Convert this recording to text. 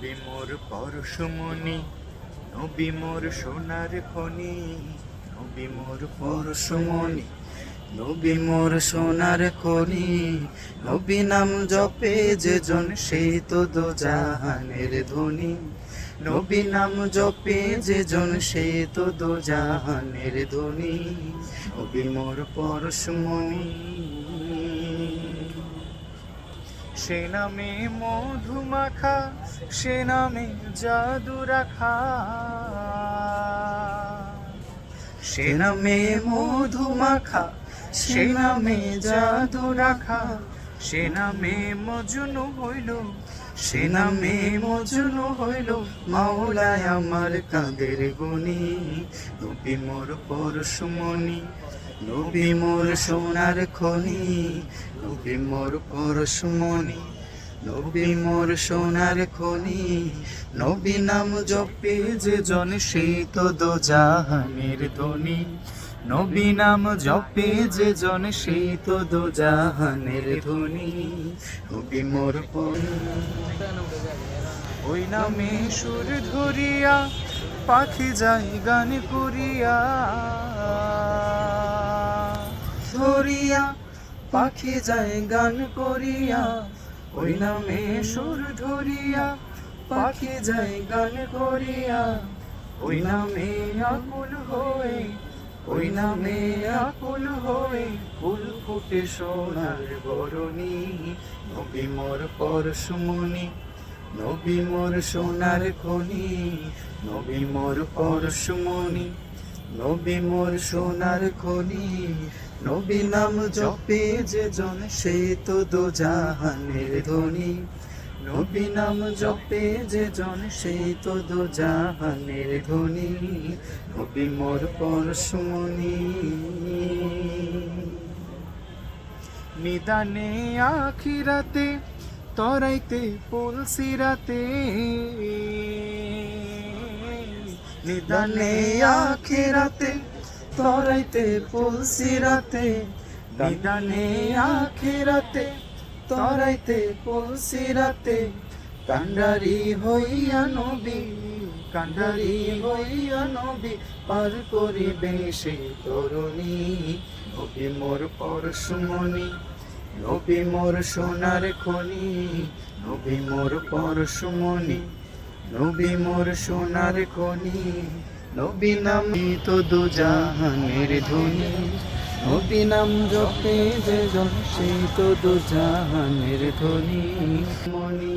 নবী মোর পরশুমণি, নবী মোর সোনার খনি, নবী মোর পরশুমণি, নবী মোর সোনার খনি। নবী নাম জপে যে জন সেই তো দোজাহানের ধনী। নবী নাম জপে যে জন সেই তো দোজাহানের ধনী। নবী মোর পরশুমণি, সে নামে মধু মাখা, সে নামে জাদু রাখা, সে নামে মধু মাখা, সে নামে জাদু রাখা, সে নামে মজনু হইল, সে নামে মজনু হইল মাওলায় আমার কাদের গুনি। নবী মোর পরশুমণি, নবী মোর সোনার খনি, নবী মোর পরশুমণি, নবী মোর সোনার খনি। নবী নাম জপে যে জন সেই তো দোজাহানের ধনী। নবী নাম জপে যে জন সেই তো দোজাহানের ধনী। নবী মোর ওই নামে সুর ধরিয়া পাখি যায় গান করিয়া, ধরিয়া পাখি যায় গান করিয়া। ওই নামে সুর ধরিয়া পাখি যায় গান করিয়া। ওই নামে আকুল হয়ে, ওই নামে আকুল হয়ে ফুল ফুটে সোনার বরণী। নবী মোর পরশুমণি, নবী মোর সোনার খনি, নবী মোর পরশুমণি, নবী মোর সোনার খনি। নবী নাম জপে যে জন সেই তো দোজাহানের ধনী। নবী নাম জপে যে জন সেই তো দোজাহানের ধনী। নবী মোর পরশুমণি, নিদানে আখিরাতে তরাইতে পুলসিরাতে, নিদানে আখিরাতে তরাইতে পুলসিরাতে, নিদানে আখিরাতে তরাইতে পুলসিরাতে। কান্ডারি হইয়া নবী, কান্ডারি হইয়া নবী পার করিবে সে তরুণী। নবী মোর পরশুমণি, নবী মোর সোনার খনি, নবী মোর পরশুমণি, নবী মোর সোনার খনি। নবী নাম তো দোজাহানের ধনী। নবী নাম জপে যে জন সেই তো দোজাহানের ধনী। মনি